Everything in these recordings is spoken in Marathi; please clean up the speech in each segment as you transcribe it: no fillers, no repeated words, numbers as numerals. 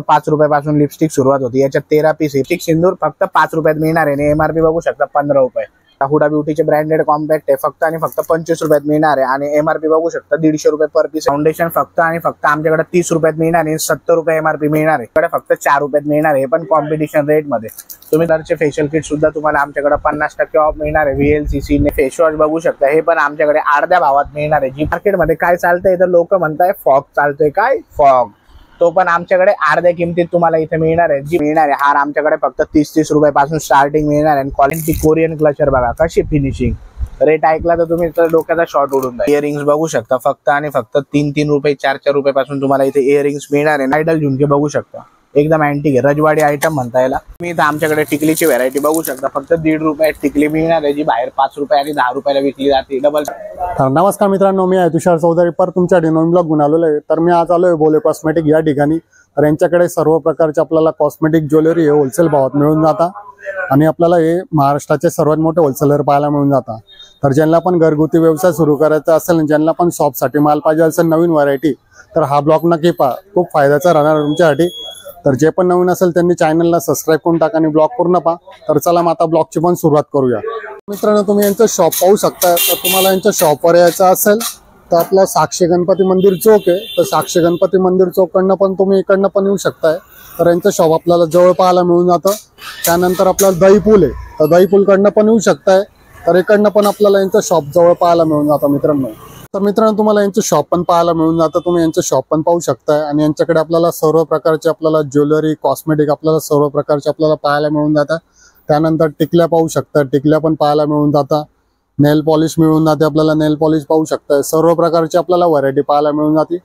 5 रुपयापासून लिपस्टिक सुरुवात होती। याच्यात 13 पीस लिपस्टिक सिंदूर फक्त 5 रुपयात मिळणार आहे। एमआरपी बघू शकता 15 रुपये। हुडा ब्युटीचे ब्रँडेड कॉम्पॅक्ट आहे, फक्त आणि फक्त 25 रुपयात मिळणार आहे आणि एमआरपी बघू शकता 150 रुपये पर पीस। फाउंडेशन फक्त आणि फक्त आमच्याकडे 30 रुपयात मिळणार आहे, 70 रुपये एमआरपी मिळणार आहे। इकडे फक्त 4 रुपयात मिळणार आहे, पण कॉम्पिटिशन रेट मध्ये। तुम्ही दरचे फेशियल किट सुद्धा तुम्हाला आमच्याकडे 50% ऑफ मिळणार आहे। VLCC ने फेस वॉश बघू शकता, हे पण आमच्याकडे अर्ध्या भावात मिळणार आहे। जी मार्केटमध्ये काय चालतंय तर लोक म्हणताय फॉग चालतोय, काय फॉग, तो पण आमच्याकडे अर्ध्या किमतीत तुम्हाला इथे मिळणार आहे। जी मिळणार आहे हार आमच्याकडे फक्त 30 रुपयापासून स्टार्टिंग मिळणार आहे। क्वालिटी कोरियन क्लचर बघा कशी फिनिशिंग, रेट ऐकला तर तुम्ही तर डोक्याचा शॉट उडून जाईल। इयरिंग्स बघू शकता फक्त आणि फक्त 3 रुपये 4 रुपयापासून तुम्हाला इथे इयरिंग्स मिळणार आहे। आयडल झुमके बघू शकता, एकदम अँटिक आहे, रजवाडी आयटम म्हणता येईल। तुम्ही इथं आमच्याकडे टिकलीची व्हरायटी बघू शकता, फक्त 1.5 रुपयात टिकली मिळणार आहे, जी बाहेर 5 रुपये आणि 10 रुपयाला विकली जाते डबल। तर नमस्कार मित्रांनो, मी आहे तुषार चौधरी पर तुमच्या नवीन ब्लॉग घेऊन आलेलो आहे। तर मी आज आलोय बोले कॉस्मेटिक या ठिकाणी। तर यांच्याकडे सर्व प्रकारचे आपल्याला कॉस्मेटिक ज्वेलरी हे होलसेल भावात मिळून जाता आणि आपल्याला हे महाराष्ट्राचे सर्वात मोठे होलसेलर पाहायला मिळून जातात। तर ज्यांना पण घरगुती व्यवसाय सुरू करायचा असेल, ज्यांना पण शॉपसाठी माल पाहिजे असेल नवीन व्हरायटी, तर हा ब्लॉग नक्की पहा, खूप फायद्याचा राहणार तुमच्यासाठी। तर जे पण नवीन असेल त्यांनी चॅनलला सबस्क्राईब करून टाका आणि ब्लॉग पूर्ण पहा। तर चला मग आता ब्लॉगची पण सुरुवात करूया। मित्रांनो, तुम्ही यांचं शॉप पाहू शकता। तर तुम्हाला यांच्या शॉपवर यायचं असेल तर आपला साक्षी गणपती मंदिर चौक आहे, तर साक्षी गणपती मंदिर चौककडनं पण तुम्ही इकडनं पण येऊ शकताय। तर यांचं शॉप आपल्याला जवळ पाहायला मिळून जातं। त्यानंतर आपल्याला दही पूल आहे, तर दही पूलकडनं पण येऊ शकताय। तर इकडनं पण आपल्याला यांचं शॉप जवळ पाहायला मिळून जातं मित्रांनो। तर मित्रांनो, तुम्हाला यांचं शॉप पण पाहायला मिळून जातं, तुम्ही यांचं शॉप पण पाहू शकताय। आणि यांच्याकडे आपल्याला सर्व प्रकारचे आपल्याला ज्वेलरी कॉस्मेटिक आपल्याला सर्व प्रकारचे आपल्याला पाहायला मिळून जातात। त्यानंतर टिकल्या पाहू शकता, टिकल्या पण पाहायला मिळून जातात। नेल पॉलिश मिळून जाते, आपल्याला नेल पॉलिश पाहू शकताय। सर्व प्रकारची आपल्याला व्हरायटी पाहायला मिळून जाते।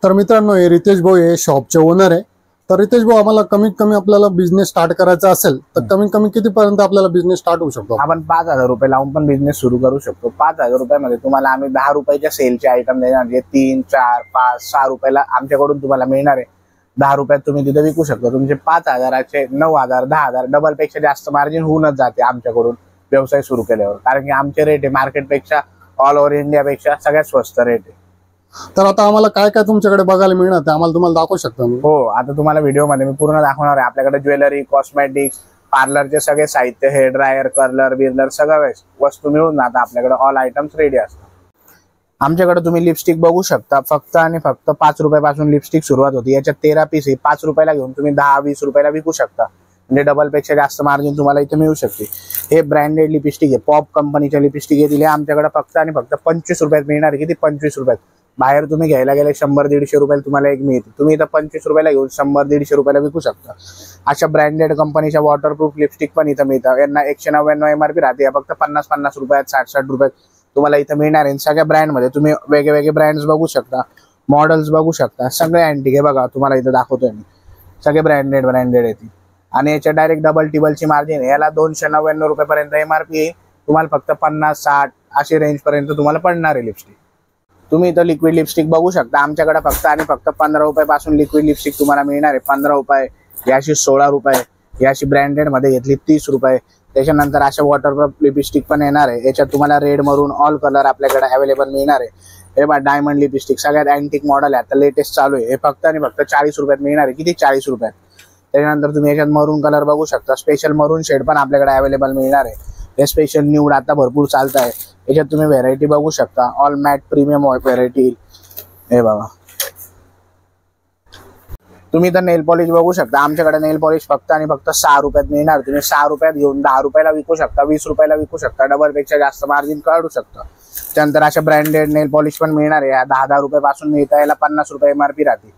तर मित्रांनो, हे रितेश भाऊ हे शॉपचे ओनर आहे। तर रितेश भाऊ, आम्हाला कमीत कमी आपल्याला बिझनेस स्टार्ट करायचा असेल तर कमीत कमी कितीपर्यंत आपल्याला बिझनेस स्टार्ट होऊ शकतो? आपण 5,000 रुपये लावून पण बिझनेस सुरू करू शकतो। 5,000 रुपयामध्ये तुम्हाला आम्ही 10 रुपयाच्या सेलचे आयटम देणार, जे 3, 4, 5, 6 रुपयाला आमच्याकडून तुम्हाला मिळणार आहे। 10 रुपयात तुम्ही तिथे विकू शकता। तुमचे 5,000चे 9,000 10,000 डबल पेक्षा जास्त मार्जिन होऊनच जाते आमच्याकडून व्यवसाय सुरू केल्यावर, कारण की आमचे रेट आहे मार्केटपेक्षा ऑल ओव्हर इंडियापेक्षा सगळ्यात स्वस्त रेट आहे। तर आता आम्हाला काय काय तुमच्याकडे बघायला मिळणार ते आम्हाला तुम्हाला दाखवू शकता? हो, आता तुम्हाला व्हिडिओमध्ये मी पूर्ण दाखवणार आहे। आपल्याकडे ज्वेलरी कॉस्मेटिक्स पार्लरचे सगळे साहित्य, हेअर ड्रायर कर्लर बिर्लर सगळं वस्तू मिळून जातात आपल्याकडे, ऑल आयटम्स रेडी असतात। आमच्याकडे तुम्ही लिपस्टिक बघू शकता, फक्त आणि फक्त 5 रुपयापासून लिपस्टिक सुरुवात होती। याच्यात 13 पीस आहे, 5 रुपयाला घेऊन तुम्ही 10-20 रुपयाला विकू शकता, म्हणजे डबल पेक्षा जास्त मार्जिन तुम्हाला इथे मिळू शकते। हे ब्रँडेड लिपस्टिक आहे, पॉप कंपनीच्या लिपस्टिक येतील, आमच्याकडे फक्त आणि फक्त 25 रुपयात मिळणार आहे। किती? 25 रुपयात। बाहेर तुम्ही घ्यायला गेले 100-150 रुपयाला तुम्हाला एक मिळते, तुम्ही इथं 25 रुपयाला घेऊन 100-150 रुपयाला विकू शकता। अशा ब्रँडेड कंपनीच्या वॉटरप्रूफ लिपस्टिक पण इथं मिळतात। यांना 199 एमआरपी राहते, फक्त 50-50 रुपयात 60-60 रुपयात तुम्हाला इथं मिळणार आहे। सगळ्या ब्रँडमध्ये तुम्ही वेगवेगळे ब्रँड्स बघू शकता, मॉडेल्स बघू शकता, सगळे अँटिक आहे बघा, तुम्हाला इथं दाखवतोय मी, सगळे ब्रँडेड येतील। आणि याच्या डायरेक्ट डबल टिबलची मार्जिन आहे। याला 299 रुपयापर्यंत एमआरपी आहे, तुम्हाला फक्त 50-60 अशी रेंज पर्यंत तुम्हाला पडणार आहे लिपस्टिक। तुम्ही इथं लिक्विड लिपस्टिक बघू शकता, आमच्याकडे फक्त आणि फक्त 15 रुपयापासून लिक्विड लिपस्टिक तुम्हाला मिळणार आहे। 15 रुपये, याशी 16 रुपये, याशी ब्रँडेड मध्ये घेतली 30 रुपये। त्याच्यानंतर अशा वॉटरप्रूफ लिपस्टिक पण येणार आहे। याच्यात तुम्हाला रेड मरून ऑल कलर आपल्याकडे अवेलेबल मिळणार आहे। हे बघा डायमंड लिपस्टिक, सगळ्यात अँटिक मॉडेल आहे, आता लेटेस्ट चालू आहे। हे फक्त आणि फक्त 40 रुपयात मिळणार आहे। किती? 40 रुपयात। त्याच्यानंतर तुम्ही याच्यात मरून कलर बघू शकता, स्पेशल मरून शेड पण आपल्याकडे अवेलेबल मिळणार आहे। हे स्पेशल न्यूड आता भरपूर चालत आहे। याच्यात तुम्ही व्हेरायटी बघू शकता, ऑल मॅट प्रीमियम व्हेरायटी। हे बघा, तुम्ही तर नेल पॉलिश बघू शकता, आमच्याकडे नेल पॉलिश फक्त आणि फक्त 6 रुपयात मिळणार। तुम्ही 6 रुपयात घेऊन 10 रुपयाला विकू शकता, 20 रुपयाला विकू शकता, डबल पेक्षा जास्त मार्जिन काढू शकता। त्यानंतर अशा ब्रँडेड नेल पॉलिश पण मिळणार आहे, 10-10 रुपयापासून मिळतात। याला 50 रुपये एमआरपी राहते,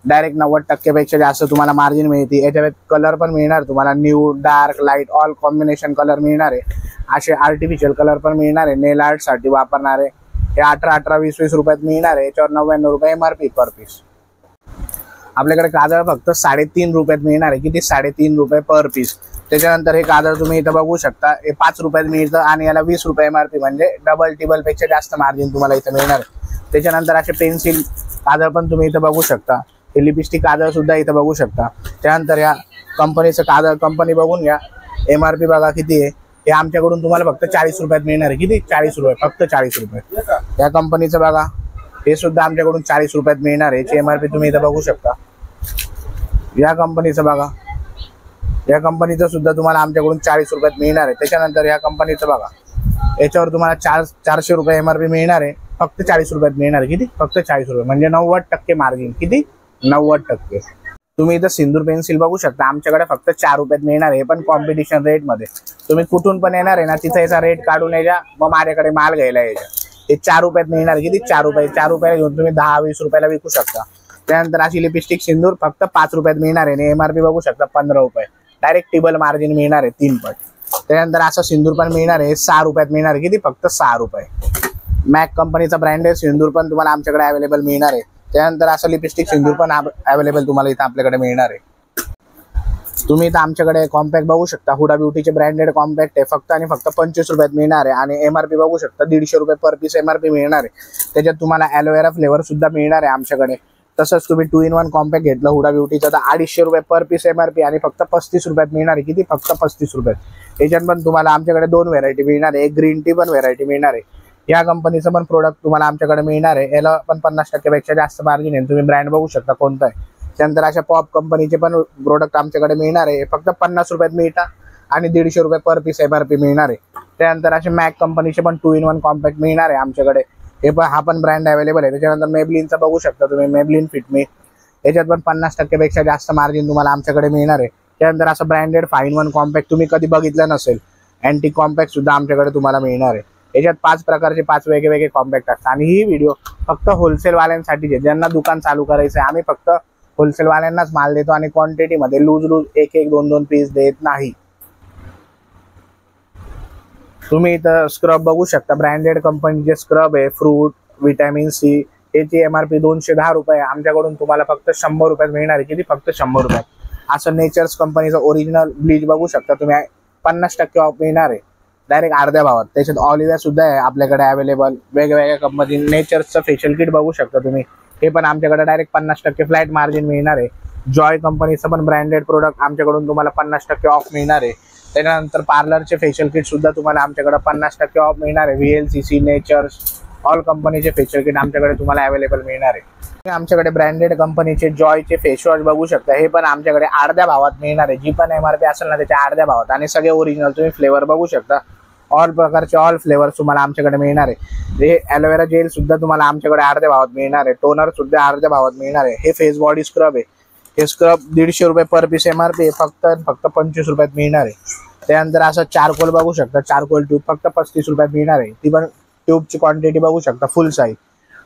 डायरेक्ट 90% पेक्षा जास्त तुम्हाला मार्जिन मिळते। याच्यात कलर पण मिळणार तुम्हाला, new dark light all combination colour मिळणार आहे। असे आर्टिफिशियल कलर पण मिळणार आहे, नेल आर्ट साठी वापरणारे। हे 18-18, 20-20 रुपयात मिळणार आहे। याच्यावर 99 रुपये एमआरपी पर पीस। आपल्याकडे काजळ फक्त 3.5 रुपयात मिळणार आहे। किती? 3.5 रुपये पर पीस। त्याच्यानंतर हे काजळ तुम्ही इथं बघू शकता, हे 5 रुपयात मिळतं आणि याला 20 रुपये एमआरपी, म्हणजे डबल टिबल पेक्षा जास्त मार्जिन तुम्हाला इथं मिळणार आहे। त्याच्यानंतर असे पेन्सिल काजळ पण तुम्ही इथं बघू शकता, हे लिपस्टिक काजळ सुद्धा इथं बघू शकता। त्यानंतर या कंपनीचं काजळ कंपनी बघून घ्या, एमआरपी बघा किती आहे। हे आमच्याकडून तुम्हाला फक्त 40 रुपयात मिळणार आहे। किती? 40 रुपये, फक्त 40 रुपये। या कंपनीचं बघा, हे सुद्धा आमच्याकडून 40 रुपयात मिळणार आहे। एमआरपी तुम्ही इथं बघू शकता। या कंपनीचं बघा, या कंपनीचं सुद्धा तुम्हाला आमच्याकडून 40 रुपयात मिळणार आहे। त्याच्यानंतर या कंपनीचं बघा, याच्यावर तुम्हाला 400 रुपये MRP मिळणार आहे, फक्त 40 रुपयात मिळणार आहे। किती? फक्त 40 रुपये, म्हणजे 90% मार्जिन। किती? 90%। तुम्ही इथं सिंदूर पेन्सिल बघू शकता, आमच्याकडे फक्त 4 रुपयात मिळणार आहे, पण कॉम्पिटिशन रेट मध्ये। तुम्ही कुठून पण येणार आहे ना, तिथे याचा रेट काढून यायचा, मग माझ्याकडे माल घ्यायला यायचा। हे 4 रुपयात मिळणार आहे। किती? 4 रुपये। 4 रुपयाला घेऊन तुम्ही 10-20 रुपयाला विकू शकता। त्यानंतर अशी लिपस्टिक सिंदूर फक्त 5 रुपयात मिळणार आहे आणि MRP बघू शकता 15 रुपये। डायरेक्ट टेबल मार्जिन मिळणार आहे 3 पट। त्यानंतर असं सिंदूर पण मिळणार आहे 6 रुपयात मिळणार आहे। किती? फक्त 6 रुपये। मॅक कंपनीचा ब्रँड आहे सिंदूर, पण तुम्हाला आमच्याकडे अवेलेबल मिळणार आहे। त्यानंतर असं लिपस्टिक सिंदूर पण अवेलेबल तुम्हाला इथं आपल्याकडे मिळणार आहे। तुम्ही इथं आमच्याकडे कॉम्पॅक्ट बघू शकता, हुडा ब्युटीचे ब्रँडेड कॉम्पॅक्ट आहे, फक्त आणि फक्त 25 रुपयात मिळणार आहे आणि MRP बघू शकता 150 रुपये पर पीस MRP मिळणार आहे। त्याच्यात तुम्हाला ॲलोवेरा फ्लेवर सुद्धा मिळणार आहे आमच्याकडे। तसंच तुम्ही 2-in-1 कॉम्पॅक्ट घेतलं हुडा ब्युटीचा तर 250 रुपये पर पीस MRP आणि फक्त 35 रुपयात मिळणार आहे। किती? फक्त 35 रुपयात। याच्यात पण तुम्हाला आमच्याकडे 2 व्हेरायटी मिळणार आहे, एक ग्रीन टी पण व्हेरायटी मिळणार आहे। या कंपनीचं पण प्रोडक्ट तुम्हाला आमच्याकडे मिळणार आहे, याला पण 50% पेक्षा जास्त मार्जिन आहे। तुम्ही ब्रँड बघू शकता कोणता आहे। त्यानंतर अशा पॉप कंपनीचे पण प्रोडक्ट आमच्याकडे मिळणार आहे, फक्त 50 रुपयात मिळतात आणि 150 रुपये पर पीस MRP मिळणार आहे। त्यानंतर असे मॅक कंपनीचे पण 2-in-1 कॉम्पॅक्ट मिळणार आहे आमच्याकडे, हे पण हा पण ब्रँड अवेलेबल आहे। त्याच्यानंतर मेबलिनचं बघू शकता तुम्ही, मेबलिन फिट मी, याच्यात पण 50% पेक्षा जास्त मार्जिन तुम्हाला आमच्याकडे मिळणार आहे। त्यानंतर असं ब्रँडेड 5-in-1 कॉम्पॅक्ट तुम्ही कधी बघितलं नसेल, अँटी कॉम्पॅक्ट सुद्धा आमच्याकडे तुम्हाला मिळणार आहे। याच्यात 5 प्रकारचे 5 वेगवेगळे कॉम्पॅक्ट असतात आणि ही व्हिडिओ फक्त होलसेलवाल्यांसाठीच आहे, ज्यांना दुकान चालू करायचं आहे। आम्ही फक्त होलसेलवाल्यांनाच माल देतो आणि क्वांटिटीमध्ये लूज 1-1, 2-2 पीस देत नाही। तुम्ही इथं स्क्रब बघू शकता, ब्रँडेड कंपनीचे स्क्रब आहे, फ्रूट, व्हिटॅमिन सी, याची MRP 210 रुपये, आमच्याकडून तुम्हाला फक्त 100 रुपयात मिळणार आहे। किती? फक्त 100 रुपयात। असं नेचर्स कंपनीचं ओरिजिनल ब्लीच बघू शकता तुम्ही, 50% ऑफ मिळणार आहे, डायरेक्ट अर्ध्या भावात। त्याच्यात ऑलिव्हिया सुद्धा आहे आपल्याकडे अवेलेबल, वेगवेगळ्या कंपनी। नेचर्सचं फेशियल किट बघू शकता तुम्ही, हे पण आमच्याकडे डायरेक्ट 50% फ्लॅट मार्जिन मिळणार आहे। जॉय कंपनीचं पण ब्रँडेड प्रोडक्ट आमच्याकडून तुम्हाला 50% ऑफ मिळणार आहे। त्याच्यानंतर पार्लरचे फेशियल किट सुद्धा तुम्हाला आमच्याकडे 50% ऑफ मिळणार आहे। VLCC, नेचर्स, ऑल कंपनीचे फेशियल किट आमच्याकडे तुम्हाला अवेलेबल मिळणार आहे। आमच्याकडे ब्रँडेड कंपनीचे जॉयचे फेस वॉश बघू शकता, हे पण आमच्याकडे अर्ध्या भावात मिळणार आहे। जी पण MRP असेल ना त्याच्या अर्ध्या भावात, आणि सगळे ओरिजिनल। तुम्ही फ्लेवर बघू शकता, ऑल प्रकारचे ऑल फ्लेवर तुम्हाला आमच्याकडे मिळणार आहे। हे ॲलोवेरा जेल सुद्धा तुम्हाला आमच्याकडे अर्ध्या भावात मिळणार आहे। टोनर सुद्धा अर्ध्या भावात मिळणार आहे। हे फेस बॉडी स्क्रब आहे, हे स्क्रब 150 रुपये पर पीस MRP, फक्त 25 रुपयात मिळणार आहे। त्यानंतर असं चारकोल बघू शकता, चारकोल ट्यूब फक्त 35 रुपयात मिळणार आहे। ती पण ट्यूबची क्वांटिटी बघू शकता, फुल साईज।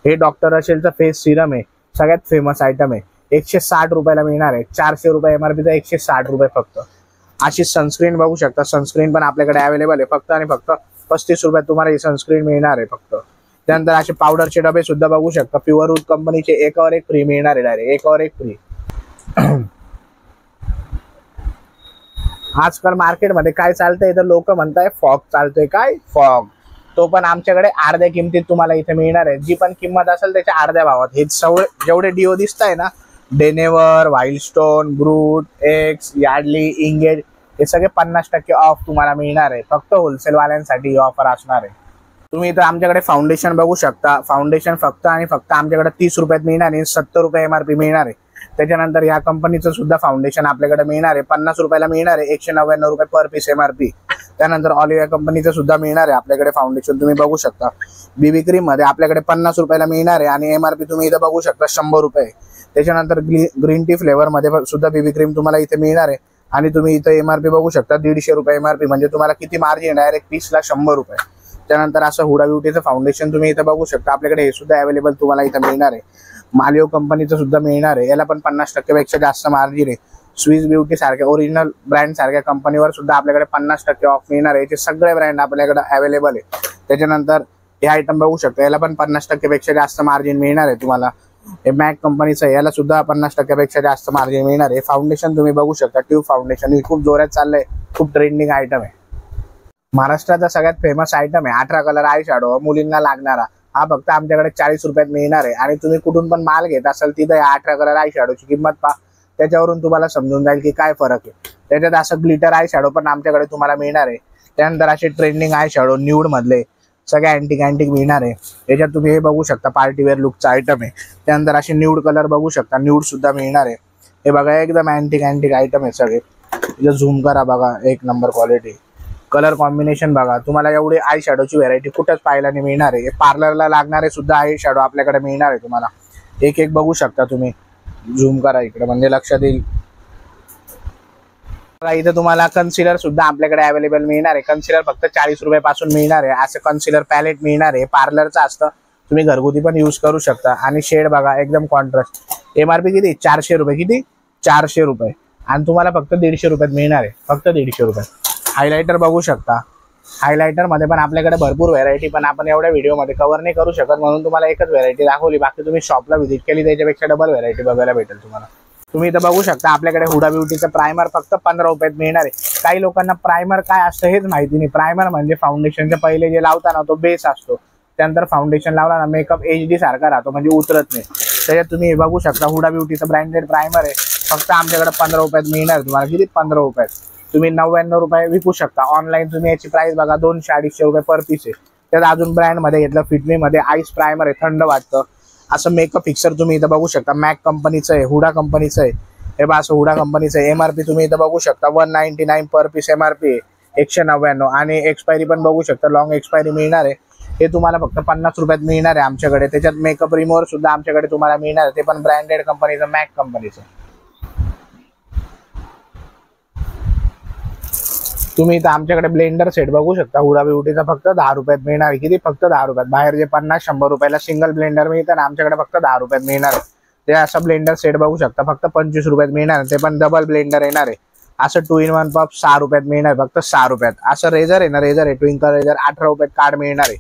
हे डॉक्टर रशेलचं फेस सिरम आहे, सगळ्यात फेमस आयटम आहे, 160 रुपयाला मिळणार आहे। 400 रुपये MRPचा 160 रुपये फक्त। अशी सनस्क्रीन बघू शकता, सनस्क्रीन पण आपल्याकडे अवेलेबल आहे, फक्त आणि फक्त 35 रुपयात तुम्हाला ही सनस्क्रीन मिळणार आहे फक्त। त्यानंतर असे पावडरचे डबे सुद्धा बघू शकता, प्युअर रूट कंपनीचे, एकावर एक फ्री मिळणार आहे, डायरेक्ट एकावर एक फ्री। आजकाल मार्केटमध्ये काय चालतंय तर लोक म्हणताय फॉग चालतोय, काय फॉग, तो पण आमच्याकडे अर्ध्या किमतीत तुम्हाला इथे मिळणार आहे। जी पण किंमत असेल त्याच्या अर्ध्या भावात। हे जेवढे डिओ दिसत आहे ना, Denver, Wildstone, Brut, Axe, Yardley, Engage, हे सगळे 50% ऑफ तुम्हाला मिळणार आहे। फक्त होलसेलवाल्यांसाठी ही ऑफर असणार आहे। तुम्ही इथं आमच्याकडे फाउंडेशन बघू शकता, फाउंडेशन फक्त आणि फक्त आमच्याकडे 30 रुपयात मिळणार आहे, 70 रुपये MRP मिळणार आहे। त्याच्यानंतर या कंपनीचं सुद्धा फाउंडेशन आपल्याकडे मिळणार आहे, 50 रुपयाला मिळणार आहे, 199 रुपये पर पीस MRP। त्यानंतर ऑलिव्हिया कंपनीचं सुद्धा मिळणार आहे आपल्याकडे फाउंडेशन, तुम्ही बघू शकता। बीबी क्रीम मध्ये आपल्याकडे 50 रुपयाला मिळणार आहे आणि MRP तुम्ही इथं बघू शकता 100 रुपये। त्याच्यानंतर ग्रीन टी फ्लेवर मध्ये सुद्धा बीबी क्रीम तुम्हाला इथे मिळणार आहे आणि तुम्ही इथं MRP बघू शकता 150 रुपये MRP, म्हणजे तुम्हाला किती मार्जिन, डायरेक्ट पीसला 100 रुपये। त्यानंतर असं हुडा ब्युटीचं फाउंडेशन तुम्ही इथं बघू शकता, आपल्याकडे हे सुद्धा अवेलेबल तुम्हाला इथं मिळणार आहे। मालिओ कंपनीचं सुद्धा मिळणार आहे, याला पण 50% पेक्षा जास्त मार्जिन आहे। स्विस ब्युटी सारख्या ओरिजिनल ब्रँड सारख्या कंपनीवर सुद्धा आपल्याकडे 50% ऑफ मिळणार आहे। याचे सगळे ब्रँड आपल्याकडे अवेलेबल आहे। त्याच्यानंतर हे आयटम बघू शकता, याला पण 50% पेक्षा जास्त मार्जिन मिळणार आहे तुम्हाला। हे मॅक कंपनीचं, याला सुद्धा 50% पेक्षा जास्त मार्जिन मिळणार आहे। फाउंडेशन तुम्ही बघू शकता, ट्यूब फाउंडेशन, हे खूप जोरात चाललंय, खूप ट्रेंडिंग आयटम आहे। महाराष्ट्राचा सगळ्यात फेमस आयटम आहे 18 कलर आय शॅडो, मुलींना लागणारा। हा फक्त आमच्याकडे 40 रुपयात मिळणार आहे आणि तुम्ही कुठून पण माल घेत असाल तिथं 18 कलर आय शॅडोची किंमत पहा, त्याच्यावरून तुम्हाला समजून जाईल की काय फरक आहे। त्याच्यात असं ग्लिटर आय शॅडो पण आमच्याकडे तुम्हाला मिळणार आहे। त्यानंतर असे ट्रेंडिंग आय शॅडो न्यूड मधले सगळे अँटिक मिळणार आहे। याच्यात तुम्ही हे बघू शकता, पार्टीवेअर लुकचा आयटम आहे। त्यानंतर असे न्यूड कलर बघू शकता, न्यूड सुद्धा मिळणार आहे। हे बघा एकदम अँटिक आयटम आहे सगळे. इथं झूम करा बघा, एक नंबर क्वालिटी. कलर कॉम्बिनेशन बघा, तुम्हाला एवढी आय शॅडोची व्हरायटी कुठंच पाहायला नाही मिळणार आहे. पार्लरला लागणारे सुद्धा आय शॅडो आपल्याकडे मिळणार आहे तुम्हाला. एक एक बघू शकता तुम्ही. झूम करा इकडे म्हणजे लक्षात येईल. इथं तुम्हाला कन्सिलर सुद्धा आपल्याकडे अवेलेबल मिळणार आहे. कन्सिलर फक्त 40 रुपयापासून मिळणार आहे. असं कन्सिलर पॅलेट मिळणार आहे. पार्लरचं असतं, तुम्ही घरगुती पण यूज करू शकता. आणि शेड बघा एकदम कॉन्ट्रास्ट. MRP किती? 400 रुपये. किती? 400 रुपये. आणि तुम्हाला फक्त 150 रुपयात मिळणार आहे. फक्त 150 रुपये. हायलायटर बघू शकता. हायलायटर मध्ये पण आपल्याकडे भरपूर व्हरायटी, पण आपण एवढ्या व्हिडिओमध्ये कव्हर नाही करू शकत म्हणून तुम्हाला एकच व्हरायटी दाखवली. बाकी तुम्ही शॉपला व्हिजिट केली त्याच्यापेक्षा डबल व्हरायटी बघायला भेटेल तुम्हाला. तुम्ही इथं बघू शकता आपल्याकडे हुडा ब्युटीचं प्रायमर फक्त 15 रुपयात मिळणार आहे. काही लोकांना प्रायमर काय असतं हेच माहिती नाही. प्रायमर म्हणजे फाउंडेशनच्या पहिले जे लावताना तो बेस असतो, त्यानंतर फाउंडेशन लावला ना मेकअप HD सारखा राहतो, म्हणजे उतरत नाही. त्याच्यात तुम्ही बघू शकता हुडा ब्युटीचं ब्रँडेड प्रायमर आहे. फक्त आमच्याकडे 15 रुपयात मिळणार तुम्हाला. किती? 15 रुपयात. तुम्ही 99 रुपये विकू शकता. ऑनलाईन तुम्ही याची प्राइस बघा 200-250 रुपये पर पीस आहे. त्यात अजून ब्रँडमध्ये घेतलं फिटमीमध्ये आईस प्रायमर आहे, थंड वाटतं असं मेकअप फिक्सर तुम्ही इथं बघू शकता. मॅक कंपनीचं आहे, हुडा कंपनीचं आहे. हे बा असं हुडा कंपनीचं आहे. MRP तुम्ही इथं बघू शकता 199 पर पीस MRP आहे. 199. आणि एक्सपायरी पण बघू शकता, लॉंग एक्सपायरी मिळणार आहे. हे तुम्हाला फक्त 50 रुपयात मिळणार आहे आमच्याकडे. त्याच्यात मेकअप रिमूव्हर सुद्धा आमच्याकडे तुम्हाला मिळणार आहे, ते पण ब्रँडेड कंपनीचं, मॅक कंपनीचं. तुम्ही इथं आमच्याकडे ब्लेंडर सेट बघू शकता हुडा ब्युटीचा, फक्त 10 रुपयात मिळणार आहे. किती? फक्त 10 रुपयात. बाहेर जे 50-100 रुपयाला सिंगल ब्लेंडर मिळतं ना, आमच्याकडे फक्त 10 रुपयात मिळणार आहे. ते असं ब्लेंडर सेट बघू शकता फक्त 25 रुपयात मिळणार आहे. ते पण डबल ब्लेंडर येणार आहे. असं 2-in-1 पफ 6 रुपयात मिळणार आहे, फक्त 6 रुपयात. असं रेझर आहे ना, रेझर आहे ट्विंकल रेझर 18 रुपयात कार्ड मिळणार आहे.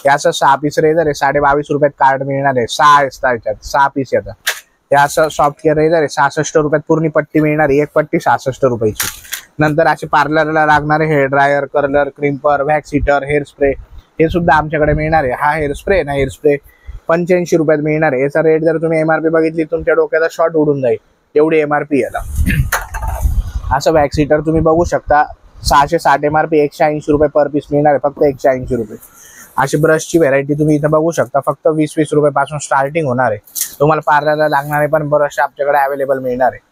हे असं 6 पीस रेझर आहे 22.5 रुपयात कार्ड मिळणार आहे. 6 असतात याच्यात, 6 पीस येतात. हे असं सॉफ्ट केअर रेझर आहे 66 रुपयात पूर्ण पट्टी मिळणार आहे. एक पट्टी 66 रुपयाची. नंतर असे पार्लरला लागणारे hair dryer, curler, crimper, wax heater, hair spray हे सुद्धा आमच्याकडे मिळणार आहे. हा हेअर स्प्रे ना, हेअर स्प्रे 85 रुपयात मिळणार आहे. याचा रेट जर तुम्ही MRP बघितली तुमच्या डोक्याचा शॉर्ट उडून जाईल, एवढी MRP याला. असं वॅक्स हिटर तुम्ही बघू शकता 660 MRP, 180 रुपये पर पीस मिळणार आहे, फक्त 180 रुपये. अशी ब्रशची व्हरायटी तुम्ही इथं बघू शकता, फक्त 20-20 रुपयापासून स्टार्टिंग होणार आहे. तुम्हाला पार्लरला लागणारे पण ब्रश आमच्याकडे अवेलेबल मिळणार आहे.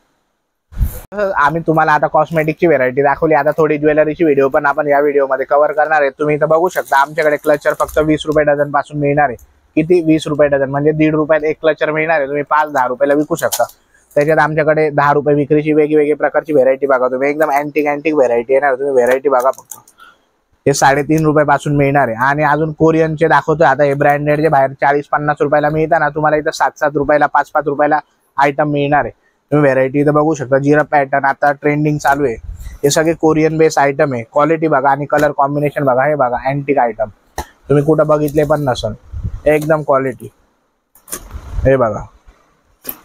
आम्ही तुम्हाला आता कॉस्मेटिकची व्हरायटी दाखवली. आता थोडी ज्वेलरीची व्हिडिओ पण आपण या व्हिडिओमध्ये कव्हर करणार आहे. तुम्ही इथं बघू शकता आमच्याकडे क्लचर फक्त 20 रुपये डझन पासून मिळणार आहे. किती? 20 रुपये डझन, म्हणजे 1.5 रुपयात एक क्लचर मिळणार आहे. तुम्ही 5-10 रुपयाला विकू शकता. त्याच्यात आमच्याकडे 10 रुपये विक्रीची वेगवेगळ्या प्रकारची व्हरायटी बघा तुम्ही. एकदम अँटिक व्हरायटी येणार. तुम्ही व्हरायटी बघा फक्त. हे 3.5 रुपयापासून मिळणार आहे. आणि अजून कोरियनचे दाखवतोय आता. हे ब्रँडेड जे बाहेर 40-50 रुपयाला मिळतात ना, तुम्हाला इथं 7-7 रुपयाला 5-5 रुपयाला आयटम मिळणार आहे. तुम्ही व्हरायटी इथं बघू शकता. जिरा पॅटर्न आता ट्रेंडिंग चालू आहे. हे सगळे कोरियन बेस आयटम आहे. क्वालिटी बघा आणि कलर कॉम्बिनेशन बघा. हे बघा अँटिक आयटम तुम्ही कुठं बघितले पण नसन, एकदम क्वालिटी. हे बघा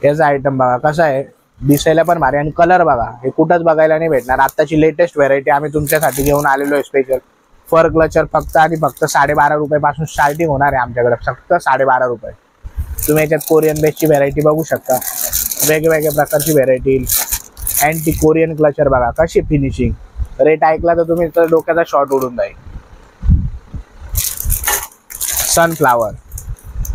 याचा आयटम बघा कसा आहे, दिसायला पण भारी. आणि कलर बघा, हे कुठंच बघायला नाही भेटणार. आत्ताची लेटेस्ट व्हरायटी आम्ही तुमच्यासाठी घेऊन आलेलो आहे स्पेशल. फर क्लचर फक्त आणि फक्त 12.5 रुपयापासून स्टार्टिंग होणार आहे आमच्याकडे, फक्त 12.5 रुपये. तुम्ही याच्यात कोरियन बेसची व्हरायटी बघू शकता. वेगवेगळ्या प्रकारची व्हरायटी. अँटी कोरियन क्लचर बघा कशी फिनिशिंग. रेट ऐकला तर तुम्ही तर डोक्याचा शॉर्ट उडून जाईल. सनफ्लावर,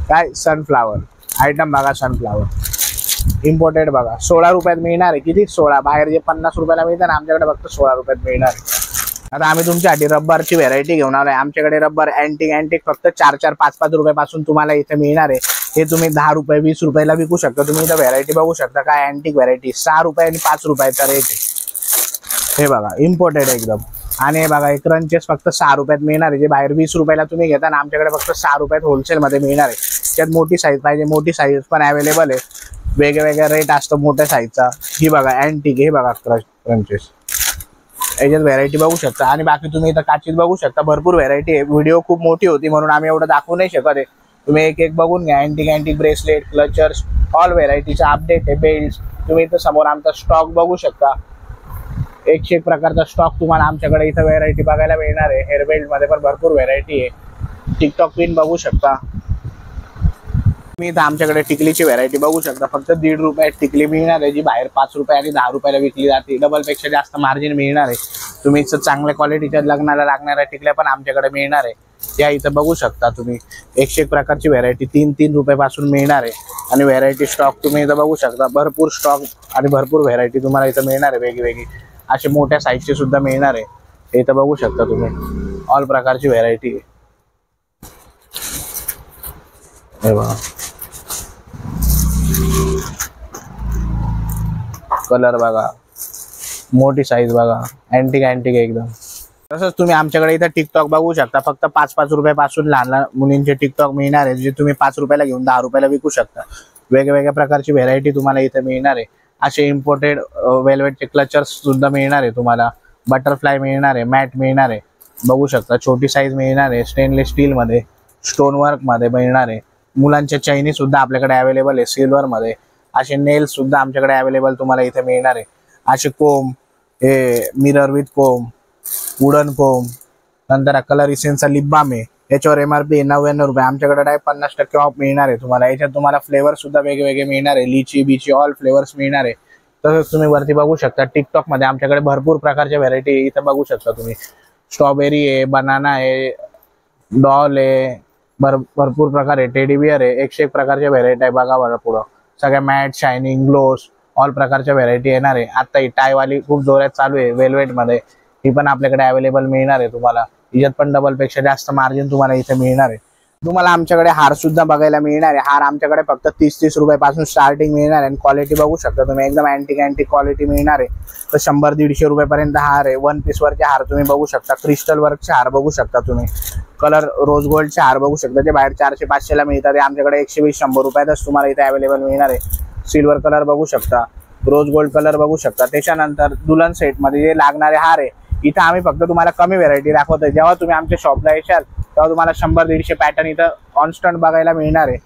काय सनफ्लावर आयटम बघा. सनफ्लावर इम्पोर्टेड बघा 16 रुपयात मिळणार आहे. किती? 16. बाहेर जे 50 रुपयाला मिळतात ना, आमच्याकडे फक्त 16 रुपयात मिळणार आहे. आता आम्ही तुमच्यासाठी रब्बरची व्हरायटी घेऊन आलोय. आमच्याकडे रब्बर अँटिक फक्त 4-4, 5-5 रुपयापासून तुम्हाला इथे मिळणार आहे. हे तुम्ही 10 रुपये 20 रुपयाला विकू शकता. तुम्ही इथं व्हरायटी बघू शकता. काय अँटिक व्हरायटी 6 रुपये आणि 5 रुपयाचा रेट आहे. हे बघा इम्पोर्टेड एकदम. आणि हे बघा एक क्रंचेस फक्त 6 रुपयात मिळणार आहे. जे बाहेर 20 रुपयाला तुम्ही घेता ना, आमच्याकडे फक्त 6 रुपयात होलसेलमध्ये मिळणार आहे. त्यात मोठी साईज पाहिजे, मोठी साईज पण अवेलेबल आहे. वेगवेगळ्या रेट असतो मोठ्या साईजचा. ही बघा अँटिक. हे बघा क्रंचेस, याच्यात व्हरायटी बघू शकता. आणि बाकी तुम्ही इथं काचीत बघू शकता. भरपूर व्हरायटी आहे. व्हिडिओ खूप मोठी होती म्हणून आम्ही एवढं दाखवू नाही शकत आहे. तुम्ही एक एक बघून घ्या. अँटिक ब्रेसलेट, क्लचर्स, ऑल व्हरायटीचा अपडेट आहे. बेल्ट तुम्ही इथं समोर आमचा स्टॉक बघू शकता. 101 प्रकारचा स्टॉक तुम्हाला आमच्याकडे इथं व्हरायटी बघायला मिळणार आहे. हेअर बेल्ट मध्ये पण भरपूर व्हरायटी आहे. टिकटॉक पिन बघू शकता. तुम्ही इथं आमच्याकडे टिकलीची व्हरायटी बघू शकता. फक्त 1.5 रुपयात टिकली मिळणार आहे, जी बाहेर 5 रुपये आणि 10 रुपयाला विकली जाते. डबलपेक्षा जास्त मार्जिन मिळणार आहे. तुम्ही इथं चांगल्या क्वालिटीच्या लग्नाला लागणाऱ्या टिकल्या पण आमच्याकडे मिळणार आहे. या इथं बघू शकता तुम्ही 101 प्रकारची व्हेरायटी 3-3 रुपयापासून मिळणार आहे. आणि व्हेरायटी स्टॉक तुम्ही इथं बघू शकता, भरपूर स्टॉक आणि भरपूर व्हेरायटी तुम्हाला इथं मिळणार आहे. वेगवेगळी अशी मोठ्या साईजची सुद्धा मिळणार आहे. इथं बघू शकता तुम्ही ऑल प्रकारची व्हेरायटी आहे. हे बघा कलर बघा, मोठी साईज बघा, अँटिक एकदम. तसंच तुम्ही आमच्याकडे इथं टिकटॉक बघू शकता. फक्त 5-5 रुपयापासून लहान लहान मुलींचे टिकटॉक मिळणार आहे, जे तुम्ही 5 रुपयाला घेऊन 10 रुपयाला विकू शकता. वेगवेगळ्या प्रकारची व्हेरायटी तुम्हाला इथे मिळणार आहे. असे इम्पोर्टेड वेल्वेटचे क्लचर्स सुद्धा मिळणार आहे तुम्हाला. बटरफ्लाय मिळणार आहे, मॅट मिळणार आहे, बघू शकता. छोटी साईज मिळणार आहे, स्टेनलेस स्टील मध्ये, स्टोन वर्क मध्ये मिळणार आहे. मुलांच्या चैनी सुद्धा आपल्याकडे अवेलेबल आहे सिल्वर मध्ये. असे नेल्स सुद्धा आमच्याकडे अवेलेबल तुम्हाला इथे मिळणार आहे. असे कोम, हे मिरर विथ कोम, वुडन कोम, नंतर कलर इसेन्सचा लिप बाम आहे. याच्यावर MRP 99 रुपये. आमच्याकडे डायरेक्ट 50% ऑफ मिळणार आहे तुम्हाला. याच्यात तुम्हाला फ्लेवर सुद्धा वेगवेगळे मिळणार आहे, लिची बीची ऑल फ्लेवर्स मिळणार आहे. तसंच तुम्ही वरती बघू शकता टिकटॉक मध्ये आमच्याकडे भरपूर प्रकारच्या व्हेरायटी इथं बघू शकता तुम्ही. स्ट्रॉबेरी आहे, बनाना आहे, डॉल आहे, भरपूर प्रकार आहे, टेडी बियर आहे. 101 प्रकारच्या व्हेरायटी आहे. बघा बरं पुढं सगळ्या मॅट, शायनिंग, ग्लोस ऑल प्रकारच्या व्हेरायटी येणार आहे. आता ही टायवाली खूप जोरात चालू आहे वेल्वेट मध्ये, ही पण आपल्याकडे अवेलेबल मिळणार आहे तुम्हाला. याच्यात पण डबल पेक्षा जास्त मार्जिन तुम्हाला इथे मिळणार आहे. तुम्हाला आमच्याकडे हार सुद्धा बघायला मिळणार आहे. हार आमच्याकडे फक्त 30-30 रुपयापासून स्टार्टिंग मिळणार आहे. आणि क्वालिटी बघू शकता तुम्ही, एकदम अँटिक क्वालिटी मिळणार आहे. तर 100-150 रुपयापर्यंत हार आहे. 1 पीस वरचे हार तुम्ही बघू शकता. क्रिस्टल वर्कचे हार बघू शकता तुम्ही. कलर रोज गोल्डचे हार बघू शकता, जे बाहेर 400-500 ला मिळतात, ते आमच्याकडे 120-100 रुपयातच तुम्हाला इथे अवेलेबल मिळणार आहे. सिल्वर कलर बघू शकता, रोज गोल्ड कलर बघू शकता. त्याच्यानंतर दुल्हन सेट मध्ये जे लागणारे हार आहे, इथं आम्ही फक्त तुम्हाला कमी व्हेरायटी दाखवतोय. जेव्हा तुम्ही आमच्या शॉपला येशाल तेव्हा तुम्हाला 100-150 पॅटर्न इथं कॉन्स्टंट बघायला मिळणार आहे.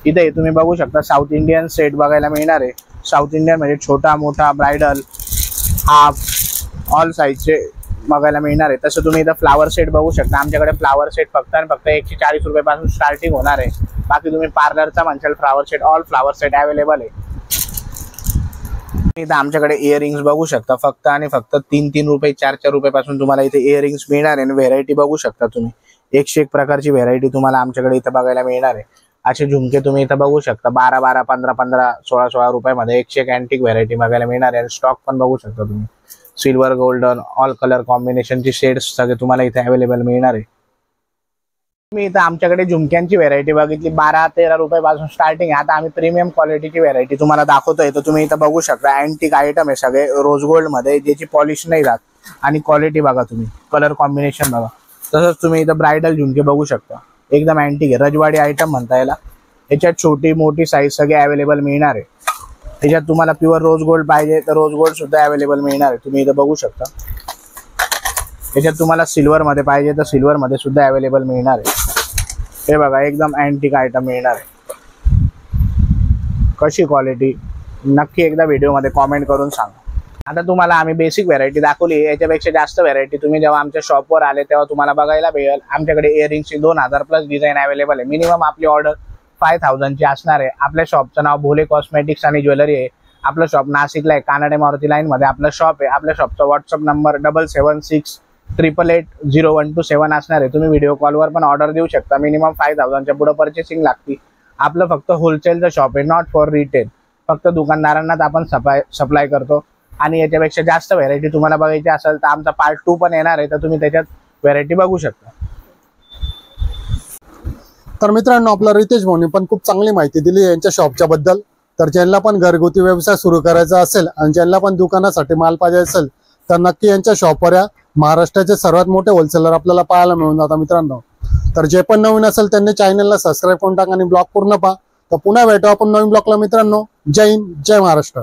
इथे तुम्ही बघू शकता साऊथ इंडियन सेट बघायला मिळणार आहे. साऊथ इंडियन म्हणजे छोटा, मोठा, ब्रायडल, हाफ, ऑल साईजचे बघायला मिळणार आहे. तसं तुम्ही इथं फ्लावर सेट बघू शकता. आमच्याकडे फ्लावर सेट फक्त आणि फक्त 140 रुपयापासून स्टार्टिंग होणार आहे. बाकी तुम्ही पार्लरचा म्हणशाल flower set, all flower set available आहे. इथं आमच्याकडे इयरिंग्स बघू शकता. फक्त आणि फक्त 3-3 रुपये, 4-4 रुपयापासून तुम्हाला इथे इयरिंग्स मिळणार आहे. व्हेरायटी बघू शकता तुम्ही, 101 प्रकारची व्हेरायटी तुम्हाला आमच्याकडे इथं बघायला मिळणार आहे. असे झुमके तुम्ही इथं बघू शकता 12-12, 15-15, 16-16 रुपयामध्ये 101 अँटिक व्हेरायटी बघायला मिळणार आहे. आणि स्टॉक पण बघू शकता तुम्ही, सिल्वर, गोल्डन, ऑल कलर कॉम्बिनेशनची शेड्स सगळे तुम्हाला इथे अवेलेबल मिळणार आहे. मी इथं आमच्याकडे झुमक्यांची व्हेरायटी बघितली 12-13 रुपयापासून स्टार्टिंग आहे. आता आम्ही प्रीमियम क्वालिटीची व्हेरायटी तुम्हाला दाखवतोय. तर तुम्ही इथं बघू शकता अँटिक आयटम आहे सगळे रोज गोल्ड मध्ये, ज्याची पॉलिश नाही राहत. आणि क्वालिटी बघा तुम्ही, कलर कॉम्बिनेशन बघा. तसंच तुम्ही इथं ब्रायडल झुमके बघू शकता, एकदम अँटिक आहे, रजवाडी आयटम म्हणता याला. याच्यात छोटी मोठी साईज सगळे अवेलेबल मिळणार आहे. त्याच्यात तुम्हाला प्युअर रोज गोल्ड पाहिजे तर रोज गोल्ड सुद्धा अवेलेबल मिळणार आहे. तुम्ही इथं बघू शकता. याच्यात तुम्हाला सिल्वर मध्ये पाहिजे तर सिल्वर मध्ये सुद्धा अवेलेबल मिळणार आहे. हे बघा एकदम अँटिक आयटम मिळणार आहे. कशी क्वालिटी नक्की एकदा व्हिडिओमध्ये कॉमेंट करून सांगा. आता तुम्हाला आम्ही बेसिक व्हेरायटी दाखवली, याच्यापेक्षा जास्त व्हेरायटी तुम्ही जेव्हा आमच्या शॉपवर आले तेव्हा तुम्हाला बघायला मिळेल. आमच्याकडे इयरिंगची 2000+ डिझाईन अवेलेबल आहे. मिनिमम आपली ऑर्डर 5000 ची असणार आहे. आपल्या शॉपचं नाव भोले कॉस्मेटिक्स आणि ज्वेलरी आहे. आपलं शॉप नाशिकला आहे, कानडे मारुती लाईन मध्ये आपलं शॉप आहे. आपल्या शॉपचा व्हॉट्सअप नंबर 7768880127 असणार आहे. तुम्ही व्हिडिओ कॉलवर पण ऑर्डर देऊ शकता. मिनिमम 5000 पुढे पर्चेसिंग लागते. आपलं फक्त होलसेलचं शॉप आहे, नॉट फॉर रिटेल. फक्त दुकानदारांनाच आपण सप्लाय करतो. आणि याच्यापेक्षा जास्त व्हेरायटी तुम्हाला बघायची असेल तर आमचा पार्ट 2 पण येणार आहे, तर तुम्ही त्याच्यात व्हेरायटी बघू शकता. तर मित्रांनो, आपला रितेश भाऊनी पण खूप चांगली माहिती दिली यांच्या शॉपच्या बद्दल. तर ज्यांना पण घरगुती व्यवसाय सुरू करायचा असेल आणि ज्यांना पण दुकानासाठी माल पाहिजे असेल तर नक्की यांच्या शॉपवर या. महाराष्ट्राचे सर्वात मोठे होलसेलर आपल्याला पाहायला मिळून जातात मित्रांनो. तर जे पण नवीन असेल त्यांनी चॅनलला सबस्क्राईब करून टाका आणि ब्लॉग पूर्ण पहा. तर पुन्हा भेटू आपण नवीन ब्लॉगला मित्रांनो. जय हिंद, जय महाराष्ट्र.